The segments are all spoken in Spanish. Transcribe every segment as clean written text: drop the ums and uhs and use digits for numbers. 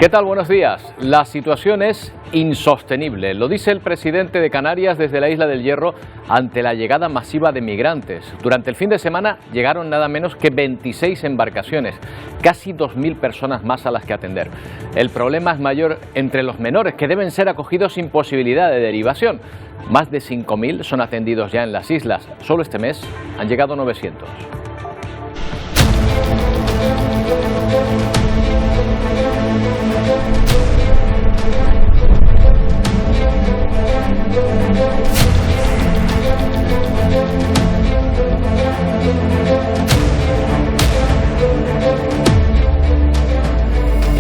¿Qué tal? Buenos días. La situación es insostenible. Lo dice el presidente de Canarias desde la isla del Hierro ante la llegada masiva de migrantes. Durante el fin de semana llegaron nada menos que 26 embarcaciones, casi 2.000 personas más a las que atender. El problema es mayor entre los menores, que deben ser acogidos sin posibilidad de derivación. Más de 5.000 son atendidos ya en las islas. Solo este mes han llegado 900.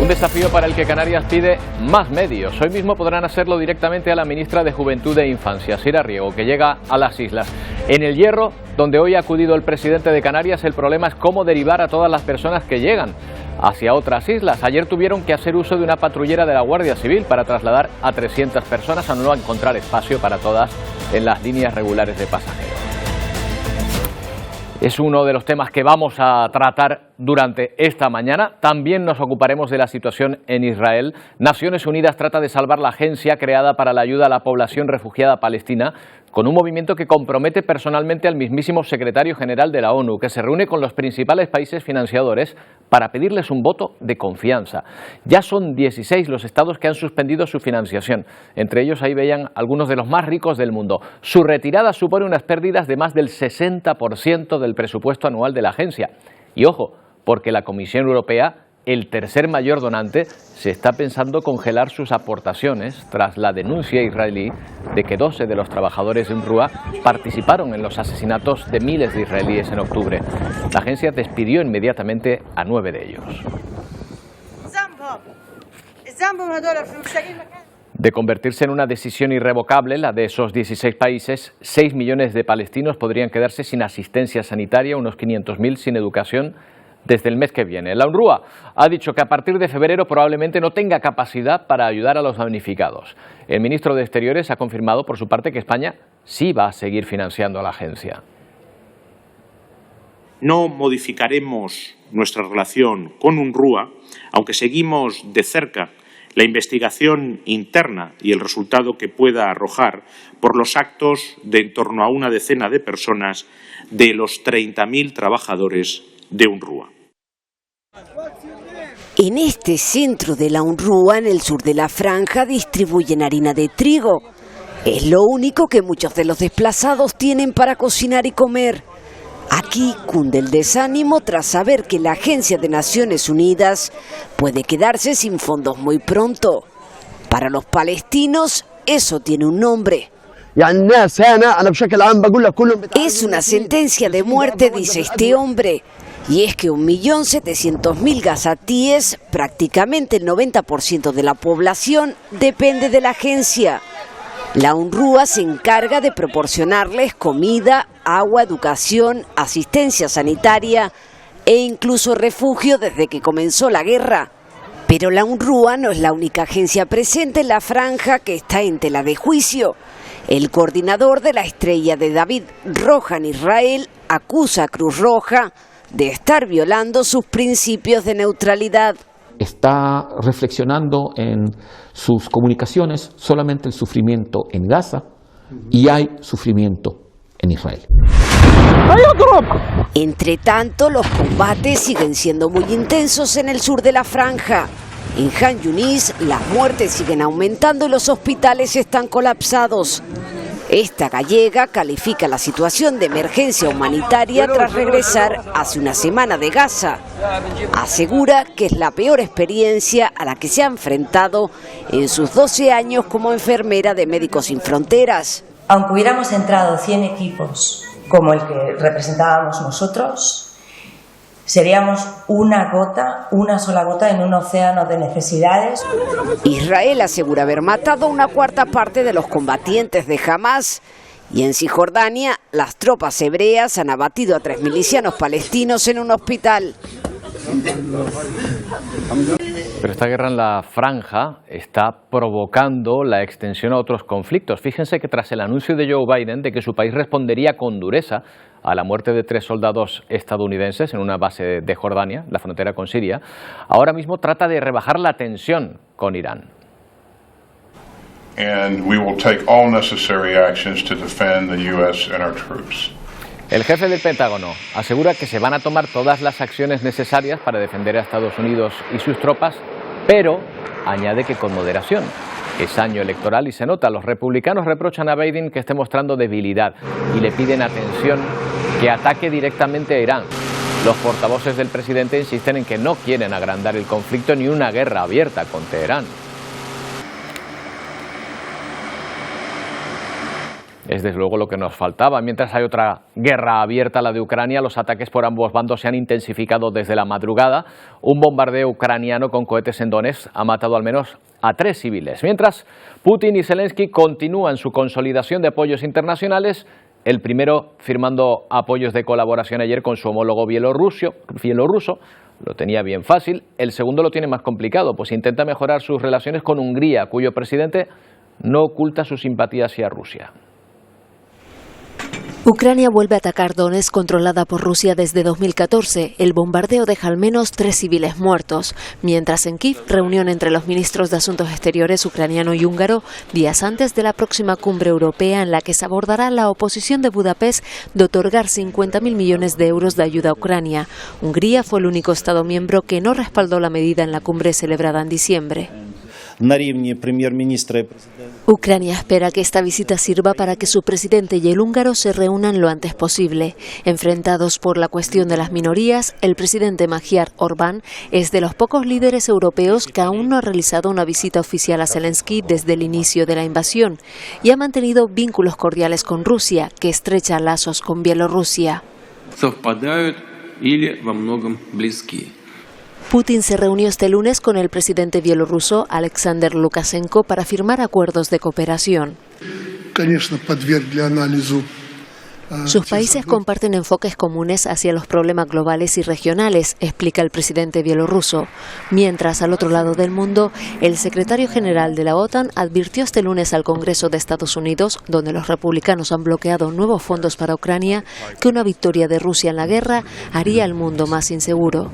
Un desafío para el que Canarias pide más medios. Hoy mismo podrán hacerlo directamente a la ministra de Juventud e Infancia, Sira Riego, que llega a las islas. En el Hierro, donde hoy ha acudido el presidente de Canarias, el problema es cómo derivar a todas las personas que llegan hacia otras islas. Ayer tuvieron que hacer uso de una patrullera de la Guardia Civil para trasladar a 300 personas a no encontrar espacio para todas en las líneas regulares de pasajeros. Es uno de los temas que vamos a tratar durante esta mañana. También nos ocuparemos de la situación en Israel. Naciones Unidas trata de salvar la agencia creada para la ayuda a la población refugiada palestina, con un movimiento que compromete personalmente al mismísimo secretario general de la ONU, que se reúne con los principales países financiadores para pedirles un voto de confianza. Ya son 16 los estados que han suspendido su financiación. Entre ellos ahí veían algunos de los más ricos del mundo. Su retirada supone unas pérdidas de más del 60% del presupuesto anual de la agencia. Y ojo, porque la Comisión Europea, el tercer mayor donante, se está pensando congelar sus aportaciones tras la denuncia israelí de que 12 de los trabajadores de UNRWA participaron en los asesinatos de miles de israelíes en octubre. La agencia despidió inmediatamente a 9 de ellos. De convertirse en una decisión irrevocable, la de esos 16 países, 6 millones de palestinos podrían quedarse sin asistencia sanitaria, unos 500.000 sin educación, desde el mes que viene. La UNRWA ha dicho que a partir de febrero probablemente no tenga capacidad para ayudar a los damnificados. El ministro de Exteriores ha confirmado por su parte que España sí va a seguir financiando a la agencia. No modificaremos nuestra relación con UNRWA, aunque seguimos de cerca la investigación interna y el resultado que pueda arrojar por los actos de en torno a una decena de personas de los 30.000 trabajadores de UNRWA. En este centro de la UNRWA, en el sur de la franja, distribuyen harina de trigo. Es lo único que muchos de los desplazados tienen para cocinar y comer. Aquí cunde el desánimo tras saber que la Agencia de Naciones Unidas puede quedarse sin fondos muy pronto. Para los palestinos, eso tiene un nombre. Es una sentencia de muerte, dice este hombre. Y es que 1.700.000 gazatíes, prácticamente el 90% de la población, depende de la agencia. La UNRWA se encarga de proporcionarles comida, agua, educación, asistencia sanitaria e incluso refugio desde que comenzó la guerra. Pero la UNRWA no es la única agencia presente en la franja que está en tela de juicio. El coordinador de la Estrella de David Roja en Israel acusa a Cruz Roja de estar violando sus principios de neutralidad. Está reflexionando en sus comunicaciones solamente el sufrimiento en Gaza y hay sufrimiento en Israel. Entre tanto, los combates siguen siendo muy intensos en el sur de la franja. En Han Yunis, las muertes siguen aumentando y los hospitales están colapsados. Esta gallega califica la situación de emergencia humanitaria tras regresar hace una semana de Gaza. Asegura que es la peor experiencia a la que se ha enfrentado en sus 12 años como enfermera de Médicos Sin Fronteras. Aunque hubiéramos entrado 100 equipos como el que representábamos nosotros, seríamos una sola gota en un océano de necesidades. Israel asegura haber matado a una cuarta parte de los combatientes de Hamás. Y en Cisjordania, las tropas hebreas han abatido a 3 milicianos palestinos en un hospital. Pero esta guerra en la franja está provocando la extensión a otros conflictos. Fíjense que tras el anuncio de Joe Biden de que su país respondería con dureza a la muerte de 3 soldados estadounidenses en una base de Jordania, la frontera con Siria, ahora mismo trata de rebajar la tensión con Irán. And we will take all necessary actions to defend the U.S. and our troops. El jefe del Pentágono asegura que se van a tomar todas las acciones necesarias para defender a Estados Unidos y sus tropas, pero añade que con moderación. Es año electoral y se nota. Los republicanos reprochan a Biden que esté mostrando debilidad y le piden atención, que ataque directamente a Irán. Los portavoces del presidente insisten en que no quieren agrandar el conflicto ni una guerra abierta con Teherán. Es desde luego lo que nos faltaba. Mientras hay otra guerra abierta, la de Ucrania, los ataques por ambos bandos se han intensificado desde la madrugada. Un bombardeo ucraniano con cohetes en Donetsk ha matado al menos a 3 civiles. Mientras, Putin y Zelensky continúan su consolidación de apoyos internacionales, el primero firmando apoyos de colaboración ayer con su homólogo bielorruso. Lo tenía bien fácil. El segundo lo tiene más complicado, pues intenta mejorar sus relaciones con Hungría, cuyo presidente no oculta su simpatía hacia Rusia. Ucrania vuelve a atacar Donetsk, controlada por Rusia desde 2014. El bombardeo deja al menos 3 civiles muertos. Mientras en Kiev, reunión entre los ministros de Asuntos Exteriores ucraniano y húngaro, días antes de la próxima cumbre europea en la que se abordará la oposición de Budapest de otorgar 50.000 millones de euros de ayuda a Ucrania. Hungría fue el único Estado miembro que no respaldó la medida en la cumbre celebrada en diciembre. Ucrania espera que esta visita sirva para que su presidente y el húngaro se reúnan lo antes posible. Enfrentados por la cuestión de las minorías, el presidente Magyar Orbán es de los pocos líderes europeos que aún no ha realizado una visita oficial a Zelensky desde el inicio de la invasión y ha mantenido vínculos cordiales con Rusia, que estrecha lazos con Bielorrusia. Putin se reunió este lunes con el presidente bielorruso Alexander Lukashenko para firmar acuerdos de cooperación. Sus países comparten enfoques comunes hacia los problemas globales y regionales, explica el presidente bielorruso. Mientras, al otro lado del mundo, el secretario general de la OTAN advirtió este lunes al Congreso de Estados Unidos, donde los republicanos han bloqueado nuevos fondos para Ucrania, que una victoria de Rusia en la guerra haría al mundo más inseguro.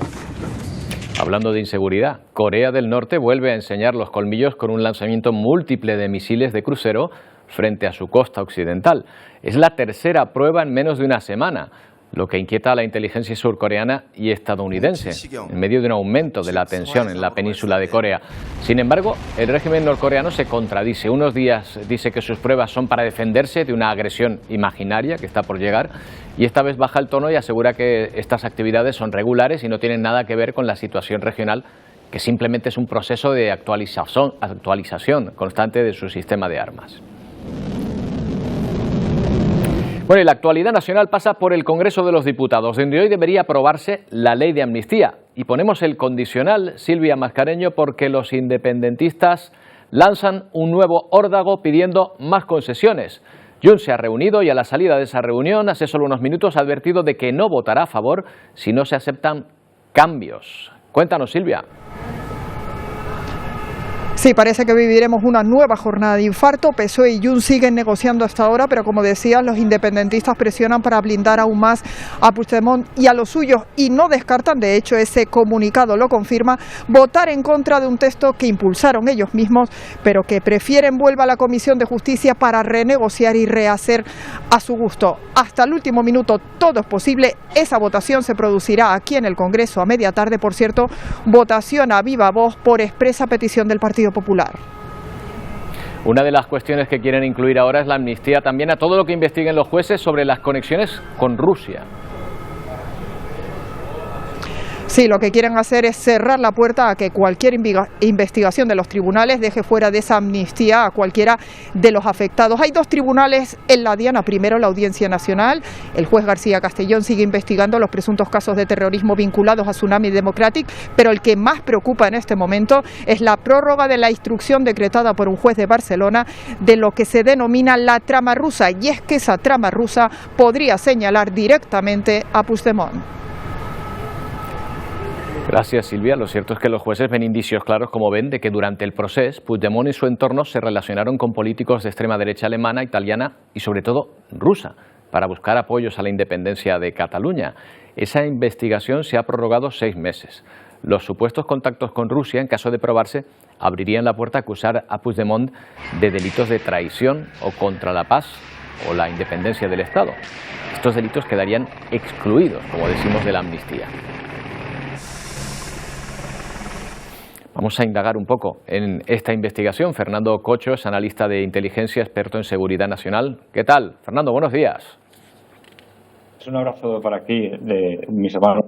Hablando de inseguridad, Corea del Norte vuelve a enseñar los colmillos con un lanzamiento múltiple de misiles de crucero frente a su costa occidental. Es la tercera prueba en menos de una semana, lo que inquieta a la inteligencia surcoreana y estadounidense, en medio de un aumento de la tensión en la península de Corea. Sin embargo, el régimen norcoreano se contradice. Unos días dice que sus pruebas son para defenderse de una agresión imaginaria que está por llegar, y esta vez baja el tono y asegura que estas actividades son regulares y no tienen nada que ver con la situación regional, que simplemente es un proceso de actualización constante de su sistema de armas. Bueno, y la actualidad nacional pasa por el Congreso de los Diputados, donde hoy debería aprobarse la ley de amnistía. Y ponemos el condicional, Silvia Mascareño, porque los independentistas lanzan un nuevo órdago pidiendo más concesiones. Junts se ha reunido y a la salida de esa reunión, hace solo unos minutos, ha advertido de que no votará a favor si no se aceptan cambios. Cuéntanos, Silvia. Sí, parece que viviremos una nueva jornada de infarto. PSOE y Junts siguen negociando hasta ahora, pero como decías, los independentistas presionan para blindar aún más a Puigdemont y a los suyos, y no descartan, de hecho ese comunicado lo confirma, votar en contra de un texto que impulsaron ellos mismos, pero que prefieren vuelva a la Comisión de Justicia para renegociar y rehacer a su gusto. Hasta el último minuto todo es posible. Esa votación se producirá aquí en el Congreso a media tarde, por cierto, votación a viva voz por expresa petición del Partido Popular. Una de las cuestiones que quieren incluir ahora es la amnistía también a todo lo que investiguen los jueces sobre las conexiones con Rusia. Sí, lo que quieren hacer es cerrar la puerta a que cualquier investigación de los tribunales deje fuera de esa amnistía a cualquiera de los afectados. Hay 2 tribunales en la diana. Primero, la Audiencia Nacional. El juez García Castellón sigue investigando los presuntos casos de terrorismo vinculados a Tsunami Democratic, pero el que más preocupa en este momento es la prórroga de la instrucción decretada por un juez de Barcelona de lo que se denomina la trama rusa, y es que esa trama rusa podría señalar directamente a Puigdemont. Gracias, Silvia. Lo cierto es que los jueces ven indicios claros, como ven, de que durante el proceso Puigdemont y su entorno se relacionaron con políticos de extrema derecha alemana, italiana y sobre todo rusa para buscar apoyos a la independencia de Cataluña. Esa investigación se ha prorrogado 6 meses. Los supuestos contactos con Rusia, en caso de probarse, abrirían la puerta a acusar a Puigdemont de delitos de traición o contra la paz o la independencia del Estado. Estos delitos quedarían excluidos, como decimos, de la amnistía. Vamos a indagar un poco en esta investigación. Fernando Cocho es analista de inteligencia, experto en seguridad nacional. ¿Qué tal? Fernando, buenos días. Un abrazo para aquí de mis hermanos.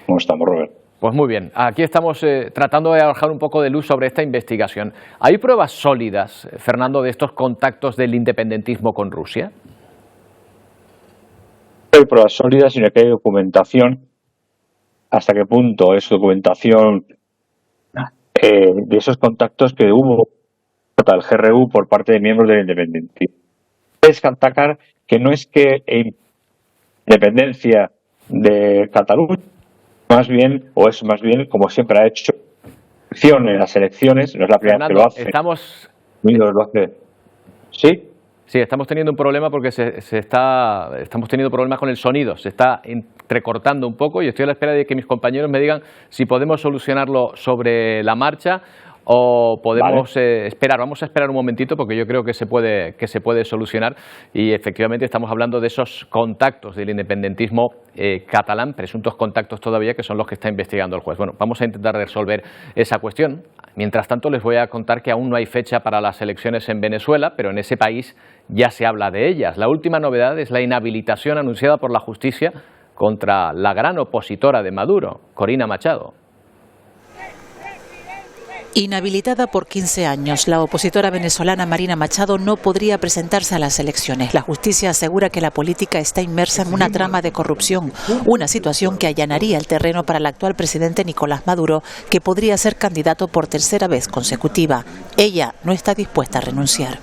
¿Cómo estamos, Robert? Pues muy bien. Aquí estamos tratando de arrojar un poco de luz sobre esta investigación. ¿Hay pruebas sólidas, Fernando, de estos contactos del independentismo con Rusia? No hay pruebas sólidas, sino que hay documentación. ¿Hasta qué punto es documentación de esos contactos que hubo el GRU por parte de miembros del independentismo? Es destacar que no es que independencia de Cataluña, más bien, como siempre ha hecho, en las elecciones, no es la primera Fernando, vez que lo hace. Lo hace. ¿Sí? Sí, estamos teniendo un problema porque estamos teniendo problemas con el sonido, se está entrecortando un poco y estoy a la espera de que mis compañeros me digan si podemos solucionarlo sobre la marcha o podemos esperar. Vamos a esperar un momentito porque yo creo que se puede solucionar y efectivamente estamos hablando de esos contactos del independentismo catalán, presuntos contactos todavía, que son los que está investigando el juez. Bueno, vamos a intentar resolver esa cuestión. Mientras tanto, les voy a contar que aún no hay fecha para las elecciones en Venezuela, pero en ese país ya se habla de ellas. La última novedad es la inhabilitación anunciada por la justicia contra la gran opositora de Maduro, Corina Machado. Inhabilitada por 15 años, la opositora venezolana Marina Machado no podría presentarse a las elecciones. La justicia asegura que la política está inmersa en una trama de corrupción, una situación que allanaría el terreno para el actual presidente Nicolás Maduro, que podría ser candidato por tercera vez consecutiva. Ella no está dispuesta a renunciar.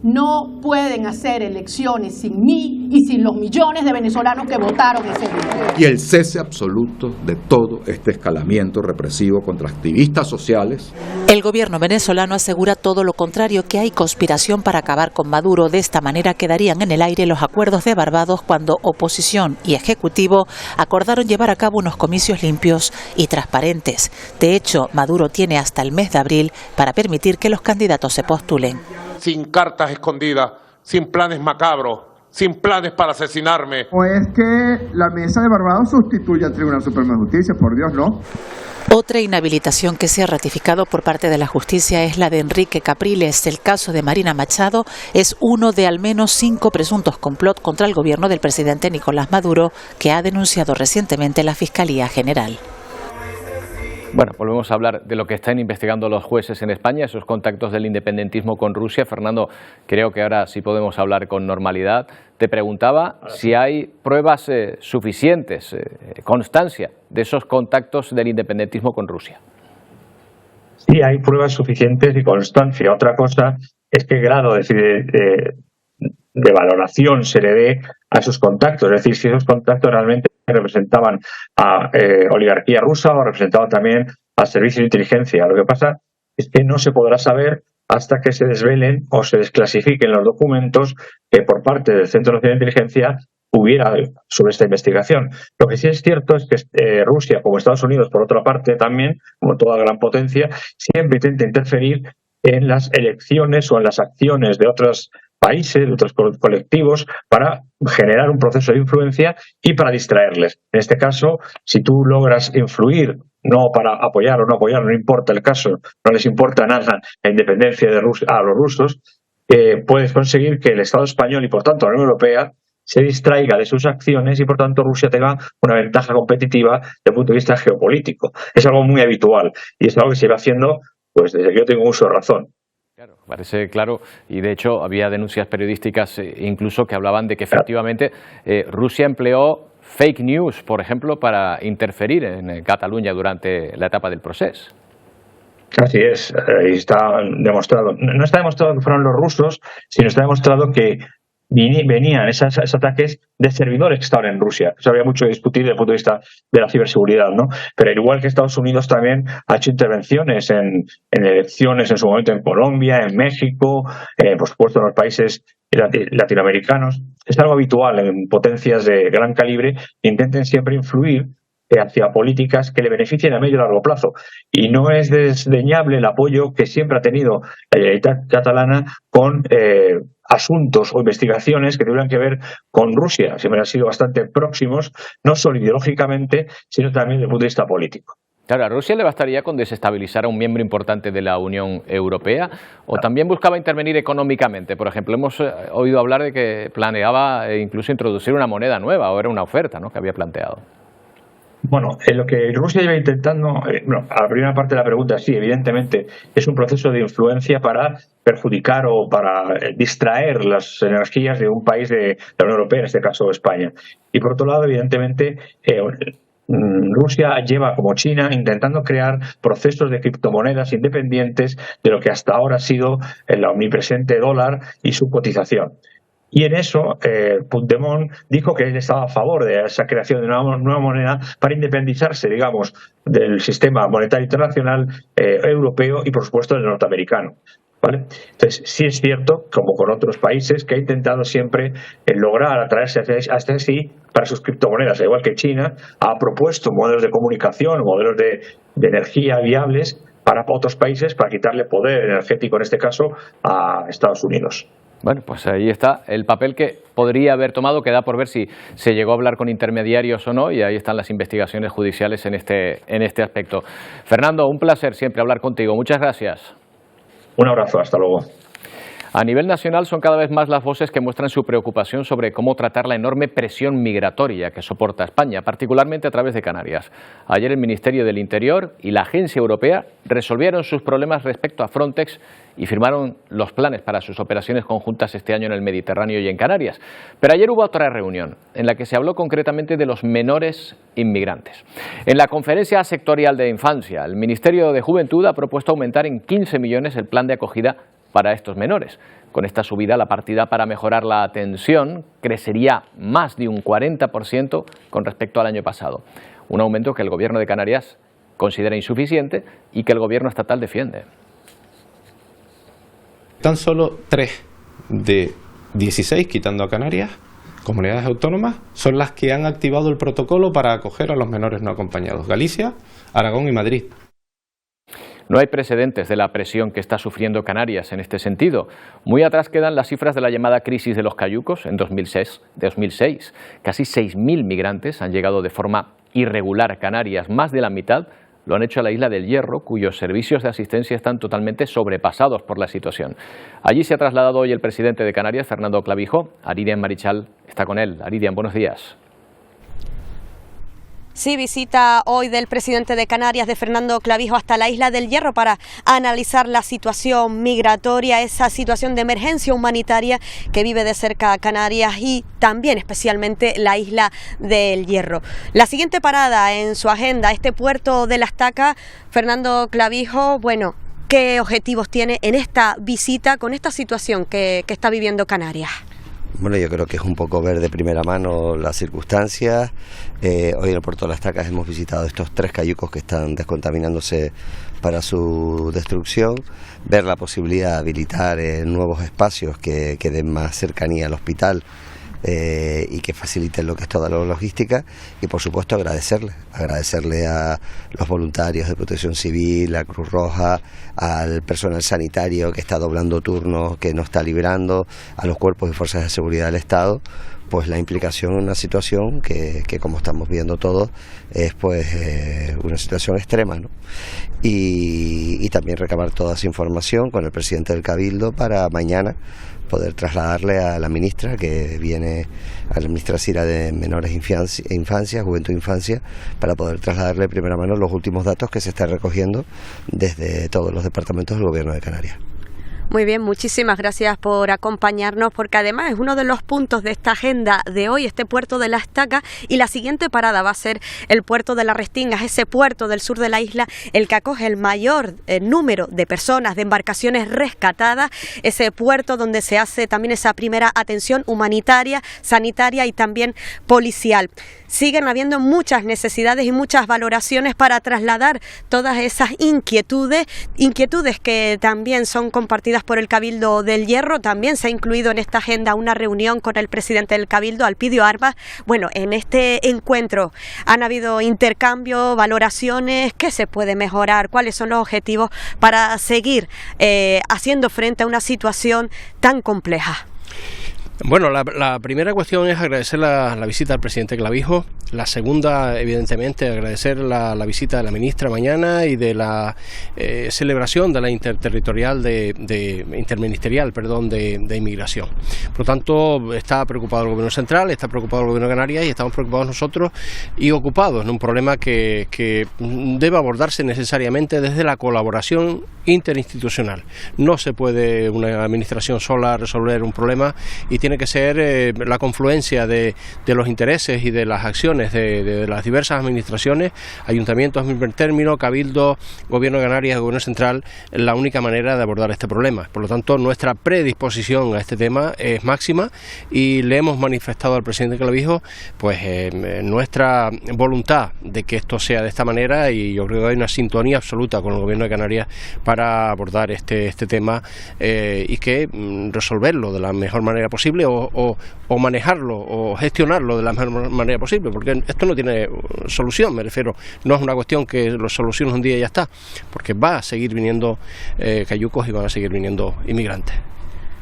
No pueden hacer elecciones sin mí y sin los millones de venezolanos que votaron ese día. Y el cese absoluto de todo este escalamiento represivo contra activistas sociales. El gobierno venezolano asegura todo lo contrario, que hay conspiración para acabar con Maduro. De esta manera quedarían en el aire los acuerdos de Barbados cuando oposición y ejecutivo acordaron llevar a cabo unos comicios limpios y transparentes. De hecho, Maduro tiene hasta el mes de abril para permitir que los candidatos se postulen. Sin cartas escondidas, sin planes macabros, sin planes para asesinarme. ¿O es que la mesa de Barbados sustituye al Tribunal Supremo de Justicia? Por Dios, no. Otra inhabilitación que se ha ratificado por parte de la justicia es la de Enrique Capriles. El caso de Marina Machado es uno de al menos 5 presuntos complot contra el gobierno del presidente Nicolás Maduro, que ha denunciado recientemente la Fiscalía General. Bueno, volvemos a hablar de lo que están investigando los jueces en España, esos contactos del independentismo con Rusia. Fernando, creo que ahora sí podemos hablar con normalidad. Te preguntaba si hay pruebas suficientes, constancia de esos contactos del independentismo con Rusia. Sí, hay pruebas suficientes y constancia. Otra cosa es qué grado de valoración se le dé a esos contactos, es decir, si esos contactos realmente representaban a oligarquía rusa o representaban también al servicio de inteligencia. Lo que pasa es que no se podrá saber hasta que se desvelen o se desclasifiquen los documentos que por parte del Centro Nacional de Inteligencia hubiera sobre esta investigación. Lo que sí es cierto es que Rusia, como Estados Unidos, por otra parte también, como toda gran potencia, siempre intenta interferir en las elecciones o en las acciones de otros países, de otros colectivos, para generar un proceso de influencia y para distraerles. En este caso, si tú logras influir, no para apoyar o no apoyar, no importa el caso, no les importa nada la independencia de Rusia a los rusos, puedes conseguir que el Estado español y por tanto la Unión Europea se distraiga de sus acciones y por tanto Rusia tenga una ventaja competitiva desde el punto de vista geopolítico. Es algo muy habitual y es algo que se va haciendo pues desde que yo tengo uso de razón. Claro, parece claro, y de hecho había denuncias periodísticas incluso que hablaban de que efectivamente Rusia empleó fake news, por ejemplo, para interferir en Cataluña durante la etapa del proceso. Así es, está demostrado. No está demostrado que fueron los rusos, sino está demostrado que venían esos ataques de servidores que estaban en Rusia. Eso había mucho que discutir desde el punto de vista de la ciberseguridad, ¿no? Pero al igual que Estados Unidos también ha hecho intervenciones en elecciones en su momento en Colombia, en México, por supuesto en los países latinoamericanos. Es algo habitual en potencias de gran calibre que intenten siempre influir hacia políticas que le beneficien a medio y largo plazo. Y no es desdeñable el apoyo que siempre ha tenido la Generalitat catalana con asuntos o investigaciones que tuvieran que ver con Rusia. Siempre han sido bastante próximos, no solo ideológicamente, sino también desde el punto de vista político. Claro, ¿a Rusia le bastaría con desestabilizar a un miembro importante de la Unión Europea o también buscaba intervenir económicamente? Por ejemplo, hemos oído hablar de que planeaba incluso introducir una moneda nueva, o era una oferta, ¿no?, que había planteado. Bueno, lo que Rusia lleva intentando, a la primera parte de la pregunta, sí, evidentemente, es un proceso de influencia para perjudicar o para distraer las energías de un país de la Unión Europea, en este caso España. Y por otro lado, evidentemente, Rusia lleva, como China, intentando crear procesos de criptomonedas independientes de lo que hasta ahora ha sido el omnipresente dólar y su cotización. Y en eso, Puigdemont dijo que él estaba a favor de esa creación de una nueva moneda para independizarse, digamos, del sistema monetario internacional europeo y, por supuesto, del norteamericano. ¿Vale? Entonces, sí es cierto, como con otros países, que ha intentado siempre lograr atraerse hasta sí para sus criptomonedas. Al igual que China ha propuesto modelos de comunicación, modelos de energía viables para otros países para quitarle poder energético, en este caso, a Estados Unidos. Bueno, pues ahí está el papel que podría haber tomado, queda por ver si se llegó a hablar con intermediarios o no, y ahí están las investigaciones judiciales en este aspecto. Fernando, un placer siempre hablar contigo, muchas gracias. Un abrazo, hasta luego. A nivel nacional son cada vez más las voces que muestran su preocupación sobre cómo tratar la enorme presión migratoria que soporta España, particularmente a través de Canarias. Ayer el Ministerio del Interior y la Agencia Europea resolvieron sus problemas respecto a Frontex y firmaron los planes para sus operaciones conjuntas este año en el Mediterráneo y en Canarias. Pero ayer hubo otra reunión en la que se habló concretamente de los menores inmigrantes. En la conferencia sectorial de infancia, el Ministerio de Juventud ha propuesto aumentar en 15 millones el plan de acogida para estos menores. Con esta subida, la partida para mejorar la atención crecería más de un 40% con respecto al año pasado. Un aumento que el Gobierno de Canarias considera insuficiente y que el Gobierno estatal defiende. Tan solo 3 de 16, quitando a Canarias, comunidades autónomas, son las que han activado el protocolo para acoger a los menores no acompañados. Galicia, Aragón y Madrid. No hay precedentes de la presión que está sufriendo Canarias en este sentido. Muy atrás quedan las cifras de la llamada crisis de los cayucos en 2006. Casi 6.000 migrantes han llegado de forma irregular a Canarias. Más de la mitad lo han hecho a la isla del Hierro, cuyos servicios de asistencia están totalmente sobrepasados por la situación. Allí se ha trasladado hoy el presidente de Canarias, Fernando Clavijo. Aridian Marichal está con él. Aridian, buenos días. Sí, visita hoy del presidente de Canarias, de Fernando Clavijo, hasta la isla del Hierro para analizar la situación migratoria, esa situación de emergencia humanitaria que vive de cerca Canarias y también especialmente la isla del Hierro. La siguiente parada en su agenda, este puerto de La Estaca. Fernando Clavijo, bueno, ¿qué objetivos tiene en esta visita con esta situación que está viviendo Canarias? Bueno, yo creo que es un poco ver de primera mano las circunstancias. Hoy en el puerto de Las Estaca hemos visitado estos 3 cayucos que están descontaminándose para su destrucción, ver la posibilidad de habilitar nuevos espacios que den más cercanía al hospital y que faciliten lo que es toda la logística, y por supuesto agradecerle a los voluntarios de Protección Civil, a Cruz Roja, al personal sanitario que está doblando turnos, que no está librando, a los cuerpos y fuerzas de seguridad del Estado, pues la implicación en una situación que como estamos viendo todos es pues una situación extrema, ¿no? Y también recabar toda esa información con el presidente del Cabildo para mañana poder trasladarle a la ministra que viene, a la ministra Cira de Menores e Infancia, Juventud e Infancia, para poder trasladarle de primera mano los últimos datos que se están recogiendo desde todos los departamentos del Gobierno de Canarias. Muy bien, muchísimas gracias por acompañarnos, porque además es uno de los puntos de esta agenda de hoy, este puerto de La Estaca, y la siguiente parada va a ser el puerto de Las Restingas, ese puerto del sur de la isla, el que acoge el mayor número de personas, de embarcaciones rescatadas, ese puerto donde se hace también esa primera atención humanitaria, sanitaria y también policial. Siguen habiendo muchas necesidades y muchas valoraciones para trasladar todas esas inquietudes que también son compartidas por el Cabildo del Hierro. También se ha incluido en esta agenda una reunión con el presidente del Cabildo, Alpidio Arbas. Bueno, en este encuentro han habido intercambios, valoraciones, ¿qué se puede mejorar? ¿Cuáles son los objetivos para seguir haciendo frente a una situación tan compleja? Bueno, la primera cuestión es agradecer la visita al presidente Clavijo. La segunda, evidentemente, agradecer la visita de la ministra mañana y de la celebración de la interministerial de inmigración. Por lo tanto, está preocupado el gobierno central, está preocupado el gobierno de Canarias y estamos preocupados nosotros y ocupados en un problema que debe abordarse necesariamente desde la colaboración interinstitucional. No se puede una administración sola resolver un problema y tiene que ser la confluencia de los intereses y de las acciones de las diversas administraciones, ayuntamientos, mismo término, Cabildo, Gobierno de Canarias, Gobierno Central, la única manera de abordar este problema. Por lo tanto, nuestra predisposición a este tema es máxima y le hemos manifestado al presidente Clavijo pues nuestra voluntad de que esto sea de esta manera, y yo creo que hay una sintonía absoluta con el Gobierno de Canarias para abordar este tema y que resolverlo de la mejor manera posible o manejarlo o gestionarlo de la mejor manera posible, porque esto no tiene solución, me refiero, no es una cuestión que lo soluciones un día y ya está, porque va a seguir viniendo cayucos y van a seguir viniendo inmigrantes.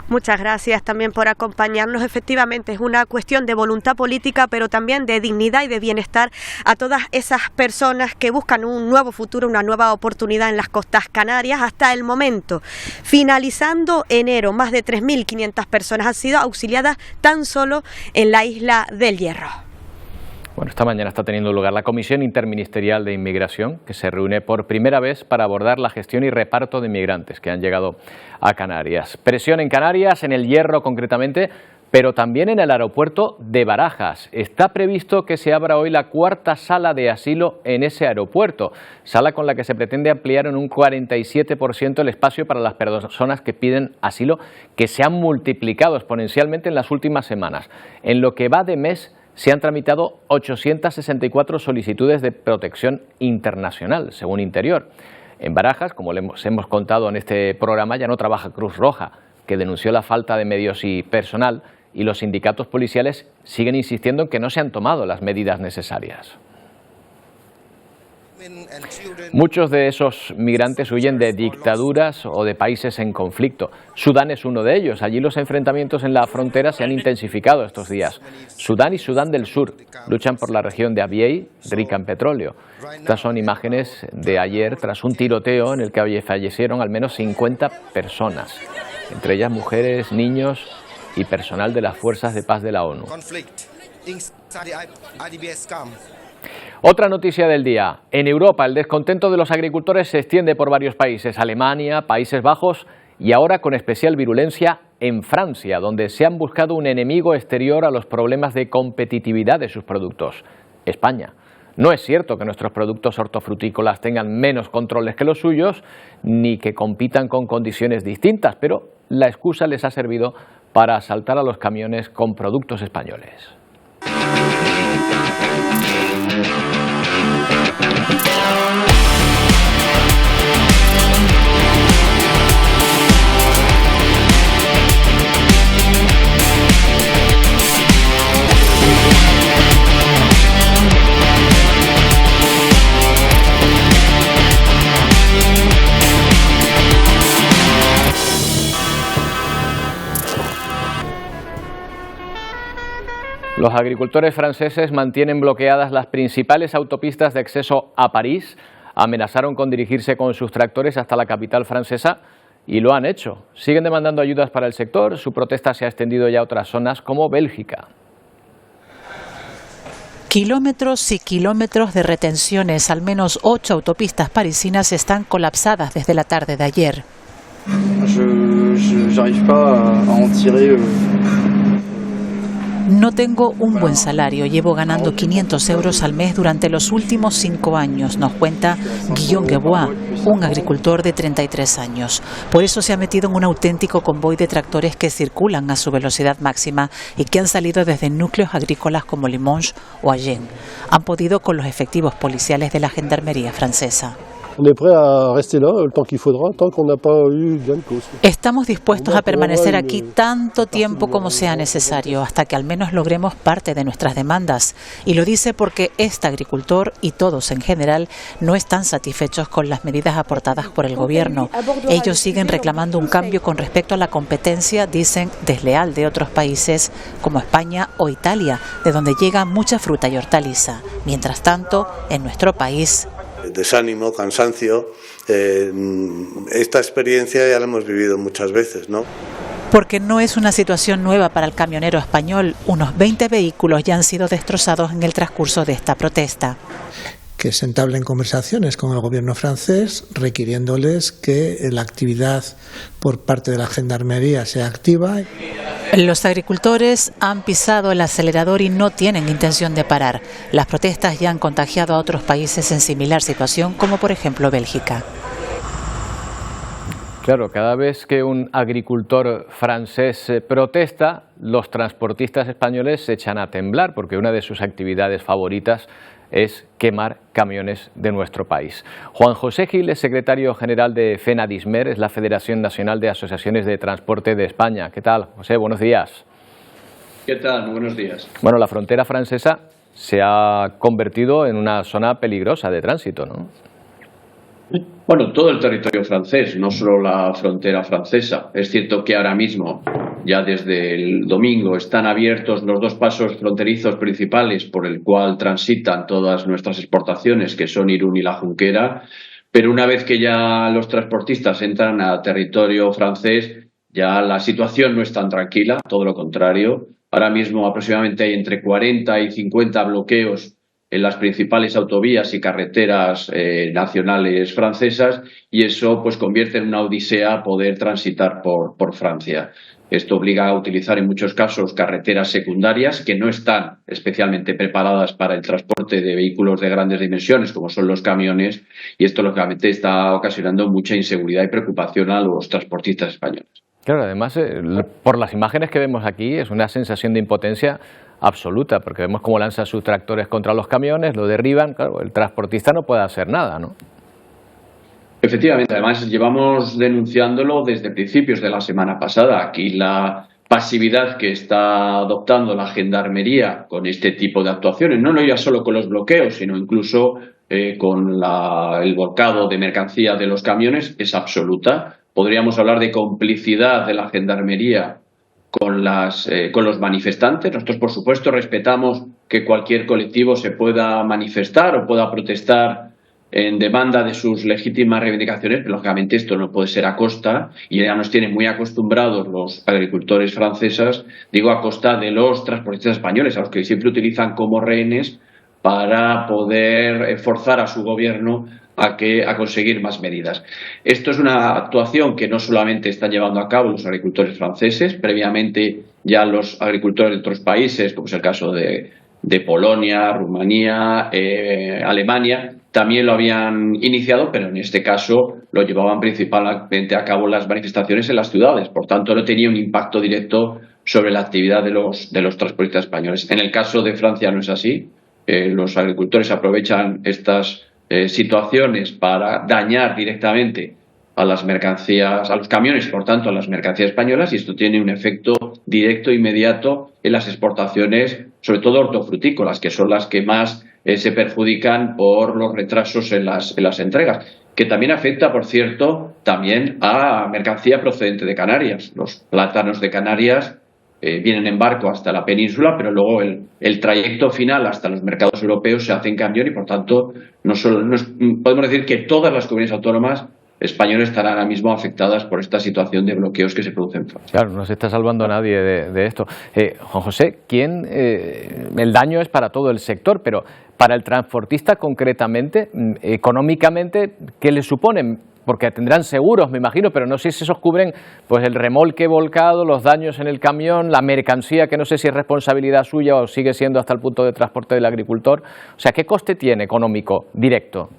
Muchas gracias también por acompañarnos. Efectivamente, es una cuestión de voluntad política, pero también de dignidad y de bienestar a todas esas personas que buscan un nuevo futuro, una nueva oportunidad en las costas canarias. Hasta el momento, finalizando enero, más de 3.500 personas han sido auxiliadas tan solo en la isla del Hierro. Bueno, esta mañana está teniendo lugar la Comisión Interministerial de Inmigración, que se reúne por primera vez para abordar la gestión y reparto de inmigrantes que han llegado a Canarias. Presión en Canarias, en el Hierro concretamente, pero también en el aeropuerto de Barajas. Está previsto que se abra hoy la cuarta sala de asilo en ese aeropuerto, sala con la que se pretende ampliar en un 47% el espacio para las personas que piden asilo, que se han multiplicado exponencialmente en las últimas semanas. En lo que va de mes, se han tramitado 864 solicitudes de protección internacional, según Interior. En Barajas, como les hemos contado en este programa, ya no trabaja Cruz Roja, que denunció la falta de medios y personal, y los sindicatos policiales siguen insistiendo en que no se han tomado las medidas necesarias. Muchos de esos migrantes huyen de dictaduras o de países en conflicto. Sudán es uno de ellos. Allí los enfrentamientos en la frontera se han intensificado estos días. Sudán y Sudán del Sur luchan por la región de Abyei, rica en petróleo. Estas son imágenes de ayer tras un tiroteo en el que fallecieron al menos 50 personas, entre ellas mujeres, niños y personal de las fuerzas de paz de la ONU. Otra noticia del día. En Europa el descontento de los agricultores se extiende por varios países, Alemania, Países Bajos y ahora con especial virulencia en Francia, donde se han buscado un enemigo exterior a los problemas de competitividad de sus productos, España. No es cierto que nuestros productos hortofrutícolas tengan menos controles que los suyos, ni que compitan con condiciones distintas, pero la excusa les ha servido para asaltar a los camiones con productos españoles. Los agricultores franceses mantienen bloqueadas las principales autopistas de acceso a París. Amenazaron con dirigirse con sus tractores hasta la capital francesa y lo han hecho. Siguen demandando ayudas para el sector. Su protesta se ha extendido ya a otras zonas como Bélgica. Kilómetros y kilómetros de retenciones. Al menos 8 autopistas parisinas están colapsadas desde la tarde de ayer. J'arrive pas à en tirer. No tengo un buen salario, llevo ganando 500 euros al mes durante los últimos 5 años, nos cuenta Guillaume Guebois, un agricultor de 33 años. Por eso se ha metido en un auténtico convoy de tractores que circulan a su velocidad máxima y que han salido desde núcleos agrícolas como Limoges o Agen. Han podido con los efectivos policiales de la gendarmería francesa. Estamos dispuestos a permanecer aquí tanto tiempo como sea necesario, hasta que al menos logremos parte de nuestras demandas. Y lo dice porque este agricultor y todos en general no están satisfechos con las medidas aportadas por el gobierno. Ellos siguen reclamando un cambio con respecto a la competencia, dicen, desleal de otros países como España o Italia, de donde llega mucha fruta y hortaliza. Mientras tanto, en nuestro país, desánimo, cansancio. Esta experiencia ya la hemos vivido muchas veces, ¿no? Porque no es una situación nueva para el camionero español. Unos 20 vehículos ya han sido destrozados en el transcurso de esta protesta. Que se entablen conversaciones con el gobierno francés requiriéndoles que la actividad por parte de la gendarmería sea activa. Los agricultores han pisado el acelerador y no tienen intención de parar. Las protestas ya han contagiado a otros países en similar situación, como por ejemplo Bélgica. Claro, cada vez que un agricultor francés protesta, los transportistas españoles se echan a temblar, porque una de sus actividades favoritas es quemar camiones de nuestro país. Juan José Gil es secretario general de FENADISMER, es la Federación Nacional de Asociaciones de Transporte de España. ¿Qué tal, José? Buenos días. ¿Qué tal? Muy buenos días. Bueno, la frontera francesa se ha convertido en una zona peligrosa de tránsito, ¿no? Bueno, todo el territorio francés, no solo la frontera francesa. Es cierto que ahora mismo, ya desde el domingo, están abiertos los dos pasos fronterizos principales por el cual transitan todas nuestras exportaciones, que son Irún y la Junquera, pero una vez que ya los transportistas entran a territorio francés, ya la situación no es tan tranquila, todo lo contrario. Ahora mismo aproximadamente hay entre 40 y 50 bloqueos en las principales autovías y carreteras nacionales francesas, y eso pues convierte en una odisea poder transitar por Francia. Esto obliga a utilizar en muchos casos carreteras secundarias que no están especialmente preparadas para el transporte de vehículos de grandes dimensiones, como son los camiones, y esto lógicamente está ocasionando mucha inseguridad y preocupación a los transportistas españoles. Claro, además, por las imágenes que vemos aquí, es una sensación de impotencia absoluta, porque vemos cómo lanzan sus tractores contra los camiones, lo derriban, claro, el transportista no puede hacer nada, ¿no? Efectivamente, además llevamos denunciándolo desde principios de la semana pasada. Aquí la pasividad que está adoptando la Gendarmería con este tipo de actuaciones, no ya solo con los bloqueos, sino incluso con el volcado de mercancía de los camiones, es absoluta. Podríamos hablar de complicidad de la Gendarmería con los manifestantes. Nosotros, por supuesto, respetamos que cualquier colectivo se pueda manifestar o pueda protestar en demanda de sus legítimas reivindicaciones, pero lógicamente esto no puede ser a costa, y ya nos tienen muy acostumbrados los agricultores franceses, a costa de los transportistas españoles, a los que siempre utilizan como rehenes para poder forzar a su gobierno a conseguir más medidas. Esto es una actuación que no solamente están llevando a cabo los agricultores franceses, previamente ya los agricultores de otros países, como es el caso de Polonia, Rumanía, Alemania, también lo habían iniciado, pero en este caso lo llevaban principalmente a cabo las manifestaciones en las ciudades. Por tanto, no tenía un impacto directo sobre la actividad de los transportistas españoles. En el caso de Francia no es así. Los agricultores aprovechan estas situaciones para dañar directamente a las mercancías, a los camiones, por tanto a las mercancías españolas, y esto tiene un efecto directo e inmediato en las exportaciones, sobre todo hortofrutícolas, que son las que más se perjudican por los retrasos en las entregas, que también afecta, por cierto, también a mercancía procedente de Canarias. Los plátanos de Canarias vienen en barco hasta la península, pero luego el trayecto final hasta los mercados europeos se hace en camión, y por tanto podemos decir que todas las comunidades autónomas españoles estarán ahora mismo afectadas por esta situación de bloqueos que se producen en Francia. Claro, no se está salvando a nadie de esto. Juan José, el daño es para todo el sector, pero para el transportista concretamente, económicamente, ¿qué le supone porque tendrán seguros, me imagino, pero no sé si esos cubren pues el remolque volcado, los daños en el camión, la mercancía, que no sé si es responsabilidad suya o sigue siendo hasta el punto de transporte del agricultor. O sea, ¿qué coste tiene económico directo?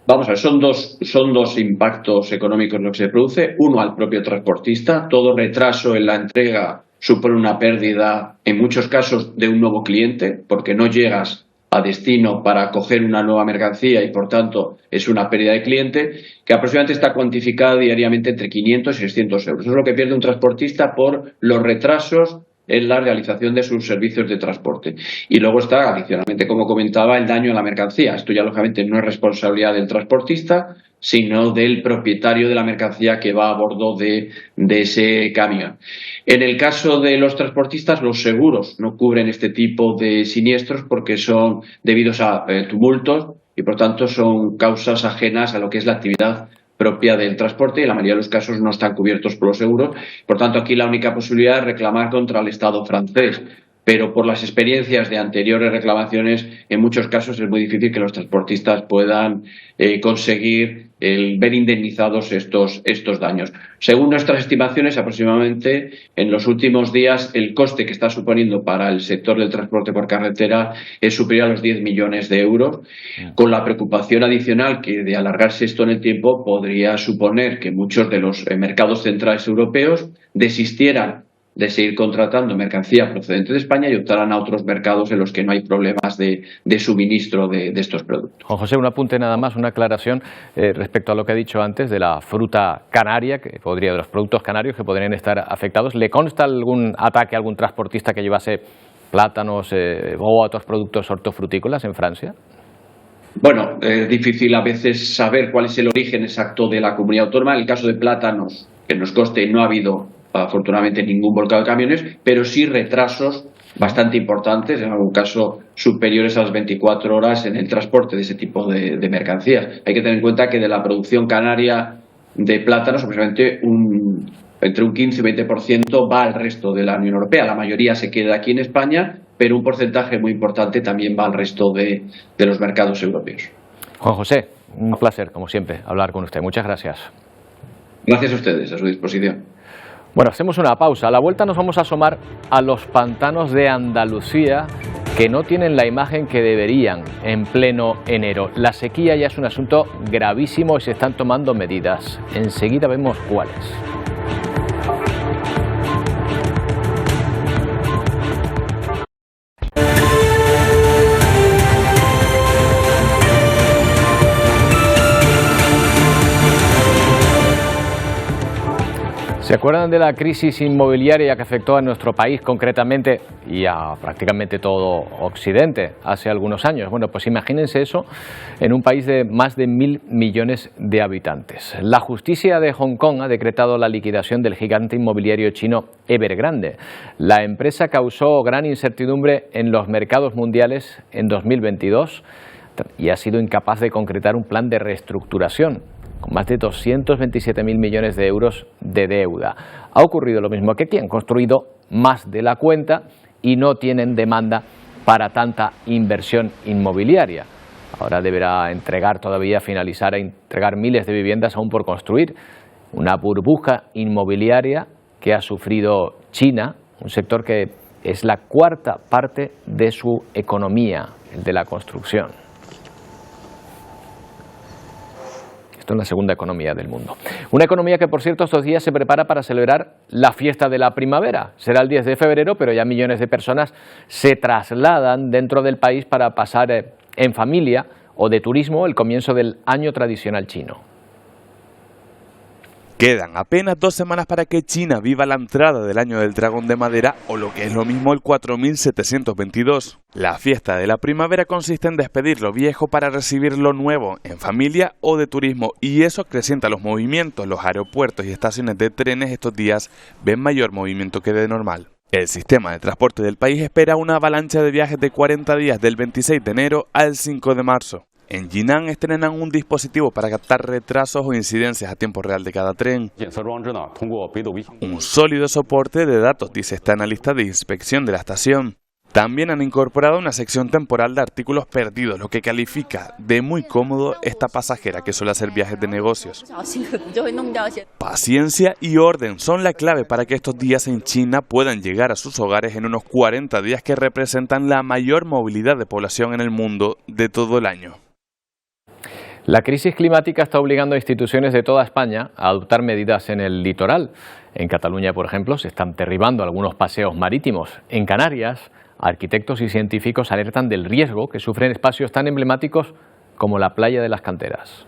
Vamos a ver, son dos impactos económicos lo que se produce. Uno, al propio transportista. Todo retraso en la entrega supone una pérdida, en muchos casos, de un nuevo cliente, porque no llegas a destino para coger una nueva mercancía y, por tanto, es una pérdida de cliente que aproximadamente está cuantificada diariamente entre 500 y 600 euros. Eso es lo que pierde un transportista por los retrasos en la realización de sus servicios de transporte. Y luego está, adicionalmente, como comentaba, el daño a la mercancía. Esto ya, lógicamente, no es responsabilidad del transportista, sino del propietario de la mercancía que va a bordo de ese camión. En el caso de los transportistas, los seguros no cubren este tipo de siniestros porque son debidos a tumultos y, por tanto, son causas ajenas a lo que es la actividad propia del transporte y en la mayoría de los casos no están cubiertos por los seguros. Por tanto, aquí la única posibilidad es reclamar contra el Estado francés. Pero por las experiencias de anteriores reclamaciones, en muchos casos es muy difícil que los transportistas puedan conseguir ver indemnizados estos daños. Según nuestras estimaciones, aproximadamente en los últimos días el coste que está suponiendo para el sector del transporte por carretera es superior a los 10 millones de euros, con la preocupación adicional que de alargarse esto en el tiempo podría suponer que muchos de los mercados centrales europeos desistieran de seguir contratando mercancía procedente de España y optarán a otros mercados en los que no hay problemas de suministro de estos productos. Juan José, un apunte nada más, una aclaración respecto a lo que ha dicho antes de la fruta canaria, de los productos canarios que podrían estar afectados. ¿Le consta algún ataque a algún transportista que llevase plátanos o otros productos hortofrutícolas en Francia? Bueno, es difícil a veces saber cuál es el origen exacto de la comunidad autónoma. En el caso de plátanos, que nos conste, no ha habido afortunadamente ningún volcado de camiones, pero sí retrasos bastante importantes, en algún caso superiores a las 24 horas en el transporte de ese tipo de mercancías. Hay que tener en cuenta que de la producción canaria de plátanos, aproximadamente entre un 15 y 20% va al resto de la Unión Europea. La mayoría se queda aquí en España, pero un porcentaje muy importante también va al resto de los mercados europeos. Juan José, un placer, como siempre, hablar con usted. Muchas gracias. Gracias a ustedes, a su disposición. Bueno, hacemos una pausa. A la vuelta nos vamos a asomar a los pantanos de Andalucía que no tienen la imagen que deberían en pleno enero. La sequía ya es un asunto gravísimo y se están tomando medidas. Enseguida vemos cuáles. ¿Se acuerdan de la crisis inmobiliaria que afectó a nuestro país concretamente y a prácticamente todo Occidente hace algunos años? Bueno, pues imagínense eso en un país de más de 1.000 millones de habitantes. La justicia de Hong Kong ha decretado la liquidación del gigante inmobiliario chino Evergrande. La empresa causó gran incertidumbre en los mercados mundiales en 2022 y ha sido incapaz de concretar un plan de reestructuración, con más de 227.000 millones de euros de deuda. Ha ocurrido lo mismo que aquí, han construido más de la cuenta y no tienen demanda para tanta inversión inmobiliaria. Ahora deberá finalizar a entregar miles de viviendas aún por construir. Una burbuja inmobiliaria que ha sufrido China, un sector que es la cuarta parte de su economía, el de la construcción. En la segunda economía del mundo. Una economía que, por cierto, estos días se prepara para celebrar la fiesta de la primavera. Será el 10 de febrero, pero ya millones de personas se trasladan dentro del país para pasar en familia o de turismo el comienzo del año tradicional chino. Quedan apenas 2 semanas para que China viva la entrada del año del dragón de madera, o lo que es lo mismo el 4722. La fiesta de la primavera consiste en despedir lo viejo para recibir lo nuevo, en familia o de turismo, y eso acrecienta los movimientos. Los aeropuertos y estaciones de trenes estos días ven mayor movimiento que de normal. El sistema de transporte del país espera una avalancha de viajes de 40 días del 26 de enero al 5 de marzo. En Jinan estrenan un dispositivo para captar retrasos o incidencias a tiempo real de cada tren. Un sólido soporte de datos, dice esta analista de inspección de la estación. También han incorporado una sección temporal de artículos perdidos, lo que califica de muy cómodo esta pasajera que suele hacer viajes de negocios. Paciencia y orden son la clave para que estos días en China puedan llegar a sus hogares en unos 40 días que representan la mayor movilidad de población en el mundo de todo el año. La crisis climática está obligando a instituciones de toda España a adoptar medidas en el litoral. En Cataluña, por ejemplo, se están derribando algunos paseos marítimos. En Canarias, arquitectos y científicos alertan del riesgo que sufren espacios tan emblemáticos como la playa de las Canteras.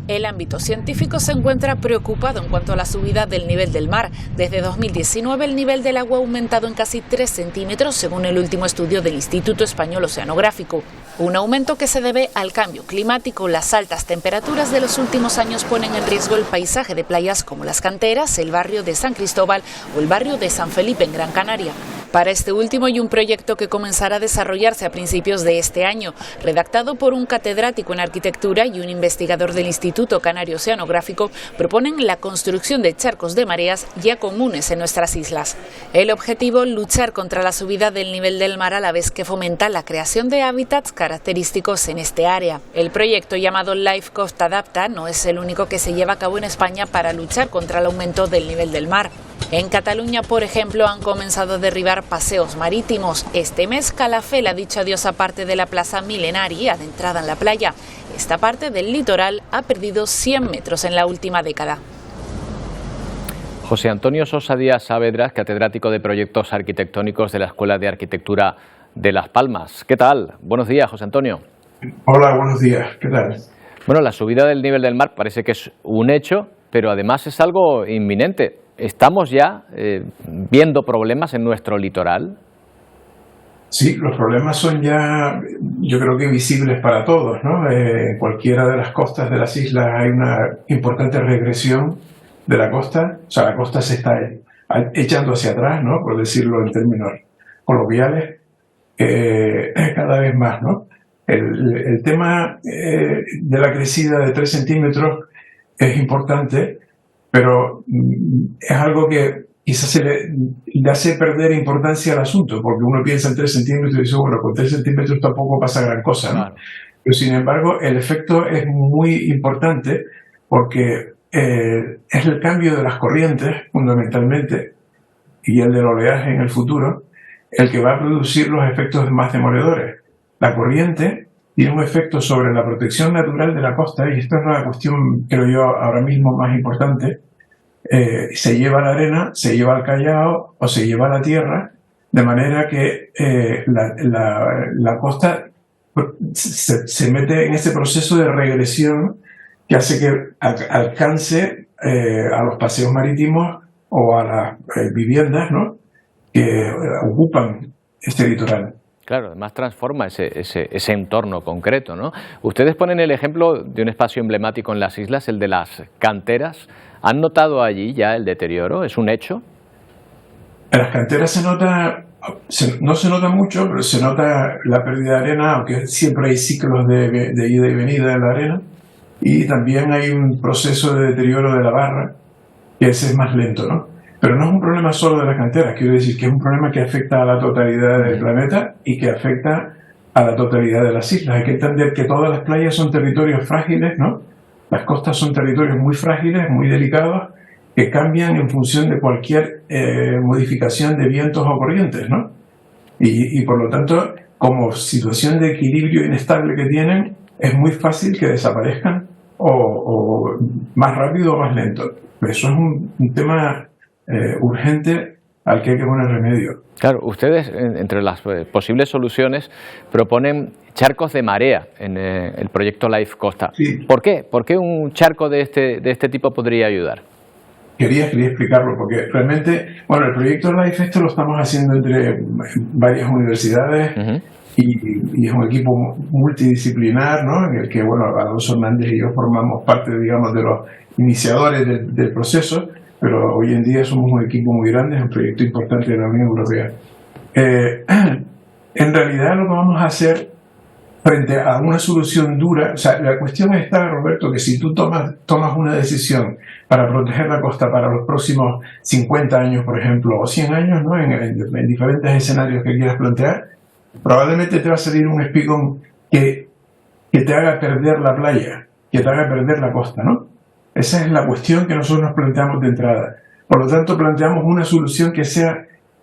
El ámbito científico se encuentra preocupado en cuanto a la subida del nivel del mar. Desde 2019 el nivel del agua ha aumentado en casi 3 centímetros según el último estudio del Instituto Español Oceanográfico. Un aumento que se debe al cambio climático. Las altas temperaturas de los últimos años ponen en riesgo el paisaje de playas como Las Canteras, el barrio de San Cristóbal o el barrio de San Felipe en Gran Canaria. Para este último hay un proyecto que comenzará a desarrollarse a principios de este año, redactado por un catedrático en arquitectura y un investigador del Instituto Canario Oceanográfico, proponen la construcción de charcos de mareas ya comunes en nuestras islas. El objetivo, luchar contra la subida del nivel del mar a la vez que fomenta la creación de hábitats característicos en este área. El proyecto llamado Life Coast Adapta no es el único que se lleva a cabo en España para luchar contra el aumento del nivel del mar. En Cataluña, por ejemplo, han comenzado a derribar paseos marítimos. Este mes, Calafell ha dicho adiós a parte de la Plaza Milenari, adentrada en la playa. Esta parte del litoral ha perdido 100 metros en la última década. José Antonio Sosa Díaz Saavedra, catedrático de Proyectos Arquitectónicos de la Escuela de Arquitectura de Las Palmas. ¿Qué tal? Buenos días, José Antonio. Hola, buenos días. ¿Qué tal? Bueno, la subida del nivel del mar parece que es un hecho, pero además es algo inminente. ¿Estamos ya viendo problemas en nuestro litoral? Sí, los problemas son ya, yo creo que visibles para todos, ¿no? En cualquiera de las costas de las islas hay una importante regresión de la costa, o sea, la costa se está echando hacia atrás, ¿no? Por decirlo en términos coloquiales, cada vez más, ¿no? El tema de la crecida de 3 centímetros es importante, pero es algo que quizás le hace perder importancia al asunto, porque uno piensa en 3 centímetros y dice, bueno, con 3 centímetros tampoco pasa gran cosa, ¿no? Claro. Pero sin embargo, el efecto es muy importante porque es el cambio de las corrientes, fundamentalmente, y el del oleaje en el futuro, el que va a producir los efectos más demoledores. La corriente tiene un efecto sobre la protección natural de la costa, y esta es la cuestión, creo yo, ahora mismo más importante. Se lleva la arena, se lleva el callao o se lleva la tierra, de manera que la costa se mete en ese proceso de regresión que hace que alcance a los paseos marítimos o a las viviendas, ¿no?, que ocupan este litoral. Claro, además transforma ese entorno concreto, ¿no? Ustedes ponen el ejemplo de un espacio emblemático en las islas, el de las canteras. ¿Han notado allí ya el deterioro? ¿Es un hecho? En las canteras se nota, no se nota mucho, pero se nota la pérdida de arena, aunque siempre hay ciclos de ida y venida de la arena. Y también hay un proceso de deterioro de la barra, que ese es más lento, ¿no? Pero no es un problema solo de las canteras, quiero decir que es un problema que afecta a la totalidad del planeta y que afecta a la totalidad de las islas. Hay que entender que todas las playas son territorios frágiles, ¿no? Las costas son territorios muy frágiles, muy delicados, que cambian en función de cualquier modificación de vientos o corrientes, ¿no? Y por lo tanto, como situación de equilibrio inestable que tienen, es muy fácil que desaparezcan o más rápido o más lento. Eso es un tema urgente al que hay que poner remedio. Claro, ustedes, entre las posibles soluciones, proponen charcos de marea en el proyecto Life Costa. Sí. ¿Por qué? ¿Por qué un charco de este tipo podría ayudar? Quería explicarlo, porque realmente, bueno, el proyecto Life esto lo estamos haciendo entre varias universidades y es un equipo multidisciplinar, ¿no?, en el que, bueno, Alonso Hernández y yo formamos parte, digamos, de los iniciadores del proceso, pero hoy en día somos un equipo muy grande, es un proyecto importante de la Unión Europea. En realidad lo que vamos a hacer frente a una solución dura, o sea, la cuestión está, Roberto, que si tú tomas una decisión para proteger la costa para los próximos 50 años, por ejemplo, o 100 años, ¿no? En diferentes escenarios que quieras plantear, probablemente te va a salir un espigón que te haga perder la playa, que te haga perder la costa, ¿no? Esa es la cuestión que nosotros nos planteamos de entrada. Por lo tanto, planteamos una solución que sea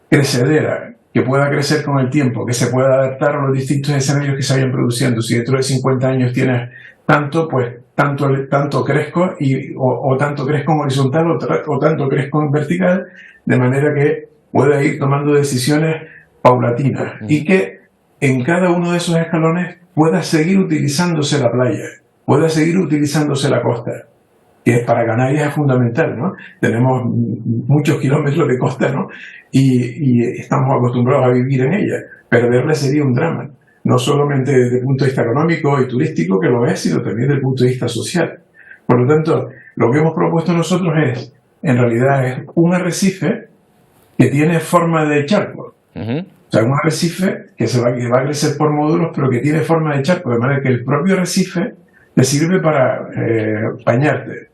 crecedera, que pueda crecer con el tiempo, que se pueda adaptar a los distintos escenarios que se vayan produciendo. Si dentro de 50 años tienes tanto, pues tanto crezco o tanto crezco en horizontal o tanto crezco en vertical, de manera que pueda ir tomando decisiones paulatinas y que en cada uno de esos escalones pueda seguir utilizándose la playa, pueda seguir utilizándose la costa, que para Canarias es fundamental, ¿no? Tenemos muchos kilómetros de costa, ¿no? Y estamos acostumbrados a vivir en ella. Perderla sería un drama, no solamente desde el punto de vista económico y turístico, que lo es, sino también desde el punto de vista social. Por lo tanto, lo que hemos propuesto nosotros es, en realidad, es un arrecife que tiene forma de charco. O sea, un arrecife que va a crecer por módulos, pero que tiene forma de charco, de manera que el propio arrecife te sirve para bañarte.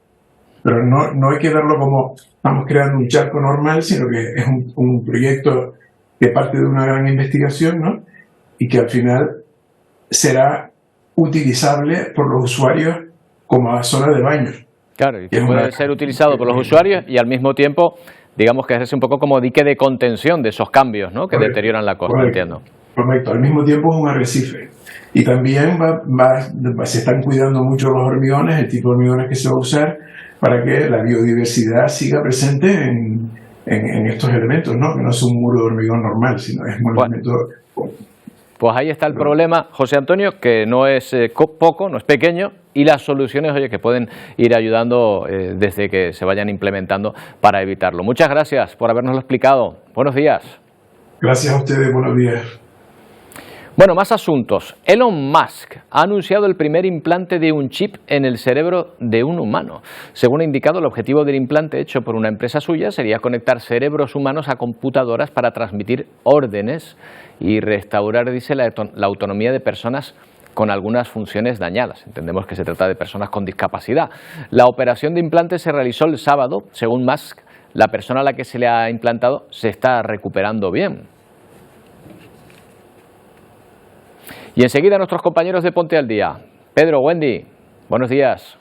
Pero no hay que verlo como estamos creando un charco normal, sino que es un proyecto que parte de una gran investigación, ¿no? Y que al final será utilizable por los usuarios como zona de baño. Claro, y que puede ser utilizado por los usuarios y al mismo tiempo, digamos que es un poco como dique de contención de esos cambios, ¿no? Que deterioran la costa, entiendo. Correcto, al mismo tiempo es un arrecife. Y también se están cuidando mucho los hormigones, el tipo de hormigones que se va a usar, para que la biodiversidad siga presente en estos elementos, ¿no? Que no es un muro de hormigón normal, sino es un elemento... Pues ahí está el problema, José Antonio, que no es poco, no es pequeño, y las soluciones, oye, que pueden ir ayudando desde que se vayan implementando para evitarlo. Muchas gracias por habernoslo explicado. Buenos días. Gracias a ustedes, buenos días. Bueno, más asuntos. Elon Musk ha anunciado el primer implante de un chip en el cerebro de un humano. Según ha indicado, el objetivo del implante hecho por una empresa suya sería conectar cerebros humanos a computadoras para transmitir órdenes y restaurar, dice, la autonomía de personas con algunas funciones dañadas. Entendemos que se trata de personas con discapacidad. La operación de implante se realizó el sábado. Según Musk, la persona a la que se le ha implantado se está recuperando bien. Y enseguida nuestros compañeros de Ponte al Día. Pedro, Wendy, buenos días.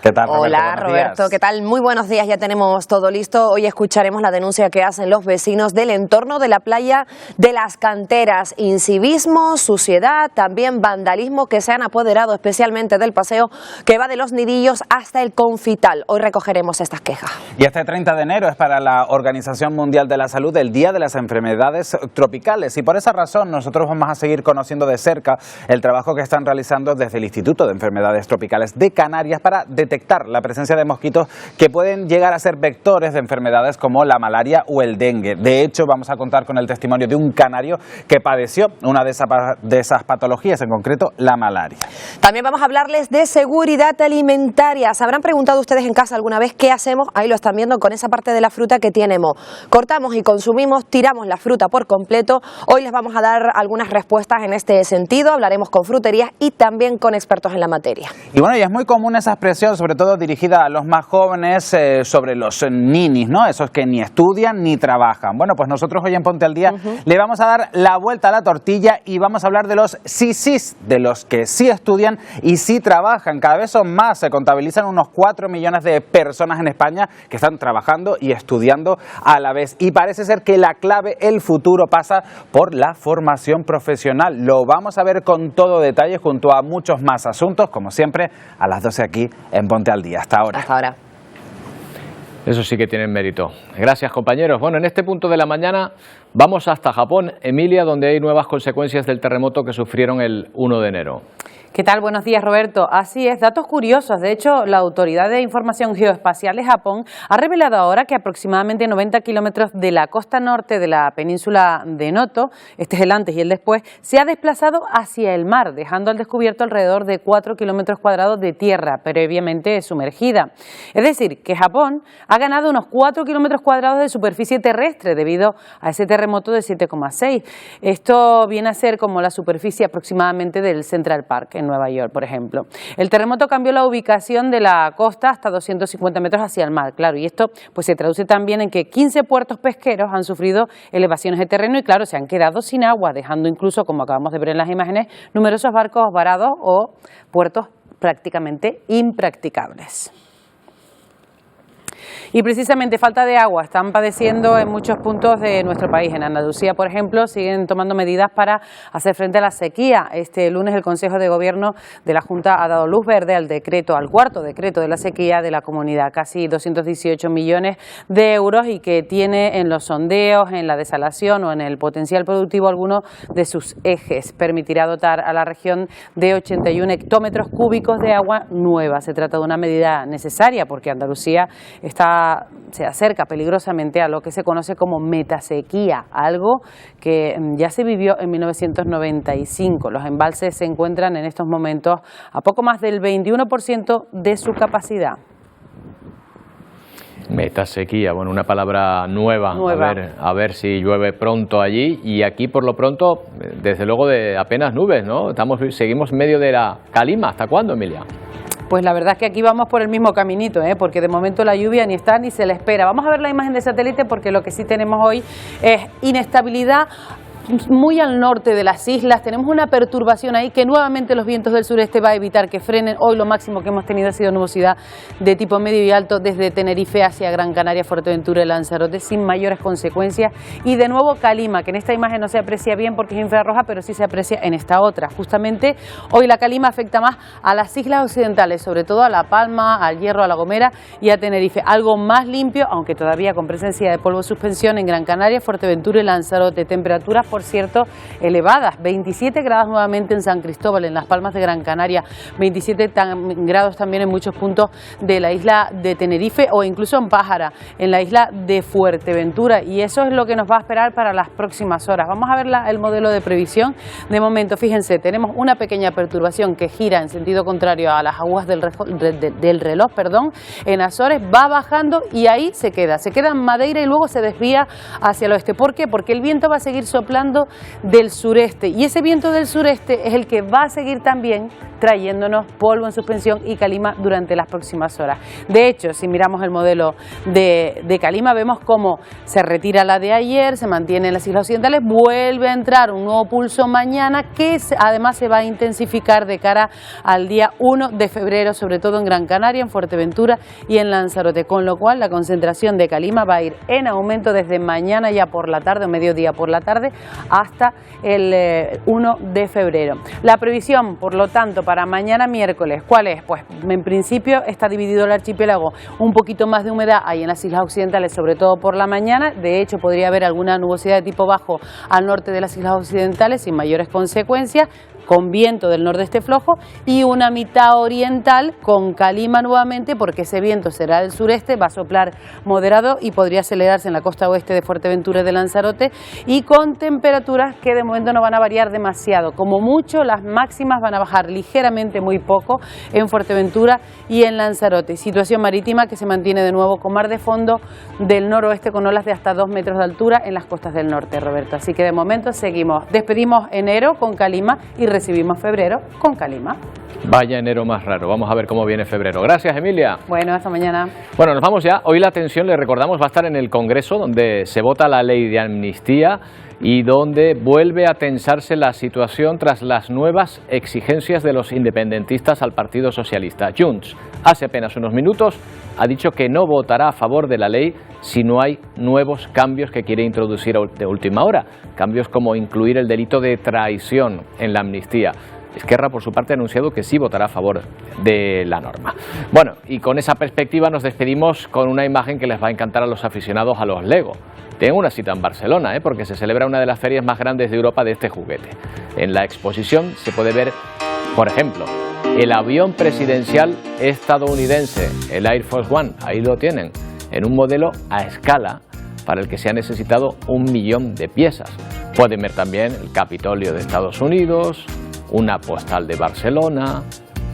¿Qué tal, Roberto? Hola, Roberto, ¿qué tal? Muy buenos días, ya tenemos todo listo. Hoy escucharemos la denuncia que hacen los vecinos del entorno de la playa de Las Canteras. Incivismo, suciedad, también vandalismo que se han apoderado especialmente del paseo que va de Los Nidillos hasta el Confital. Hoy recogeremos estas quejas. Y este 30 de enero es para la Organización Mundial de la Salud el Día de las Enfermedades Tropicales. Y por esa razón nosotros vamos a seguir conociendo de cerca el trabajo que están realizando desde el Instituto de Enfermedades Tropicales de Canarias para detectar la presencia de mosquitos que pueden llegar a ser vectores de enfermedades como la malaria o el dengue. De hecho, vamos a contar con el testimonio de un canario que padeció una de esas patologías, en concreto la malaria. También vamos a hablarles de seguridad alimentaria. ¿Se habrán preguntado ustedes en casa alguna vez qué hacemos? Ahí lo están viendo con esa parte de la fruta que tenemos. Cortamos y consumimos, tiramos la fruta por completo. Hoy les vamos a dar algunas respuestas en este sentido. Hablaremos con fruterías y también con expertos en la materia. Y bueno, y es muy común esa expresión, sobre todo dirigida a los más jóvenes, sobre los ninis, ¿no? Esos que ni estudian ni trabajan. Bueno, pues nosotros hoy en Ponte al Día le vamos a dar la vuelta a la tortilla y vamos a hablar de los sí, de los que sí estudian y sí trabajan. Cada vez son más, se contabilizan unos 4 millones de personas en España que están trabajando y estudiando a la vez. Y parece ser que la clave, el futuro, pasa por la formación profesional. Lo vamos a ver con todo detalle junto a muchos más asuntos, como siempre, a las 12 aquí en Ponte al Día. Hasta ahora. Hasta ahora. Eso sí que tienen mérito. Gracias, compañeros. Bueno, en este punto de la mañana vamos hasta Japón, Emilia, donde hay nuevas consecuencias del terremoto que sufrieron el 1 de enero. ¿Qué tal? Buenos días, Roberto. Así es, datos curiosos. De hecho, la Autoridad de Información Geoespacial de Japón ha revelado ahora que aproximadamente 90 kilómetros de la costa norte de la península de Noto, este es el antes y el después, se ha desplazado hacia el mar, dejando al descubierto alrededor de 4 kilómetros cuadrados de tierra, previamente sumergida. Es decir, que Japón ha ganado unos 4 kilómetros cuadrados de superficie terrestre debido a ese terremoto de 7,6. Esto viene a ser como la superficie aproximadamente del Central Park en Nueva York, por ejemplo. El terremoto cambió la ubicación de la costa hasta 250 metros hacia el mar, claro, y esto pues se traduce también en que 15 puertos pesqueros han sufrido elevaciones de terreno y claro, se han quedado sin agua, dejando incluso, como acabamos de ver en las imágenes, numerosos barcos varados o puertos prácticamente impracticables. Y precisamente falta de agua están padeciendo en muchos puntos de nuestro país. En Andalucía, por ejemplo, siguen tomando medidas para hacer frente a la sequía. Este lunes el Consejo de Gobierno de la Junta ha dado luz verde al cuarto decreto de la sequía de la comunidad, casi 218 millones de euros y que tiene en los sondeos, en la desalación o en el potencial productivo alguno de sus ejes. Permitirá dotar a la región de 81 hectómetros cúbicos de agua nueva. Se trata de una medida necesaria porque Andalucía se acerca peligrosamente a lo que se conoce como metasequía, algo que ya se vivió en 1995. Los embalses se encuentran en estos momentos a poco más del 21% de su capacidad. Metasequía, bueno, una palabra nueva. A ver si llueve pronto allí y aquí por lo pronto, desde luego de apenas nubes, ¿no? Seguimos en medio de la calima. ¿Hasta cuándo, Emilia? Pues la verdad es que aquí vamos por el mismo caminito, porque de momento la lluvia ni está ni se la espera. Vamos a ver la imagen de satélite porque lo que sí tenemos hoy es inestabilidad muy al norte de las islas. Tenemos una perturbación ahí que nuevamente los vientos del sureste va a evitar que frenen. Hoy lo máximo que hemos tenido ha sido nubosidad de tipo medio y alto desde Tenerife hacia Gran Canaria, Fuerteventura y Lanzarote sin mayores consecuencias. Y de nuevo calima, que en esta imagen no se aprecia bien porque es infrarroja, pero sí se aprecia en esta otra. Justamente hoy la calima afecta más a las islas occidentales, sobre todo a La Palma, al Hierro, a La Gomera y a Tenerife. Algo más limpio, aunque todavía con presencia de polvo de suspensión en Gran Canaria, Fuerteventura y Lanzarote. Temperaturas, por cierto, elevadas, 27 grados nuevamente en San Cristóbal, en Las Palmas de Gran Canaria, 27 grados también en muchos puntos de la isla de Tenerife o incluso en Pájara, en la isla de Fuerteventura, y eso es lo que nos va a esperar para las próximas horas. Vamos a ver el modelo de previsión. De momento, fíjense, tenemos una pequeña perturbación que gira en sentido contrario a las aguas del reloj, en Azores, va bajando y ahí se queda en Madeira y luego se desvía hacia el oeste. ¿Por qué? Porque el viento va a seguir soplando del sureste y ese viento del sureste es el que va a seguir también trayéndonos polvo en suspensión y calima durante las próximas horas. De hecho, si miramos el modelo de calima, vemos cómo se retira la de ayer, se mantiene en las islas occidentales, vuelve a entrar un nuevo pulso mañana que además se va a intensificar de cara al día 1 de febrero, sobre todo en Gran Canaria, en Fuerteventura y en Lanzarote, con lo cual la concentración de calima va a ir en aumento desde mañana ya por la tarde o mediodía por la tarde hasta el 1 de febrero. La previsión, por lo tanto, para mañana miércoles, ¿cuál es? Pues en principio está dividido el archipiélago, un poquito más de humedad hay en las islas occidentales, sobre todo por la mañana. De hecho, podría haber alguna nubosidad de tipo bajo al norte de las islas occidentales sin mayores consecuencias, con viento del nordeste flojo y una mitad oriental con calima nuevamente porque ese viento será del sureste, va a soplar moderado y podría acelerarse en la costa oeste de Fuerteventura y de Lanzarote y con temperaturas que de momento no van a variar demasiado. Como mucho las máximas van a bajar ligeramente, muy poco, en Fuerteventura y en Lanzarote. Situación marítima que se mantiene de nuevo con mar de fondo del noroeste con olas de hasta 2 metros de altura en las costas del norte, Roberto. Así que de momento seguimos. Despedimos enero con calima y recibimos febrero con calima. Vaya enero más raro. Vamos a ver cómo viene febrero. Gracias, Emilia. Bueno, hasta mañana. Bueno, nos vamos ya. Hoy la atención, le recordamos, va a estar en el Congreso, donde se vota la ley de amnistía y donde vuelve a tensarse la situación tras las nuevas exigencias de los independentistas al Partido Socialista. Junts, hace apenas unos minutos, ha dicho que no votará a favor de la ley si no hay nuevos cambios que quiere introducir de última hora. Cambios como incluir el delito de traición en la amnistía. Esquerra, por su parte, ha anunciado que sí votará a favor de la norma. Bueno, y con esa perspectiva nos despedimos con una imagen que les va a encantar a los aficionados a los Lego. Tengo una cita en Barcelona, porque se celebra una de las ferias más grandes de Europa de este juguete. En la exposición se puede ver Por ejemplo, el avión presidencial estadounidense, el Air Force One, ahí lo tienen, en un modelo a escala para el que se ha necesitado 1 millón de piezas. Pueden ver también el Capitolio de Estados Unidos, una postal de Barcelona,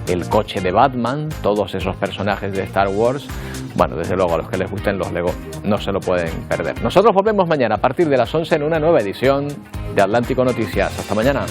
el coche de Batman, todos esos personajes de Star Wars. Bueno, desde luego a los que les gusten los Lego no se lo pueden perder. Nosotros volvemos mañana a partir de las 11 en una nueva edición de Atlántico Noticias. Hasta mañana.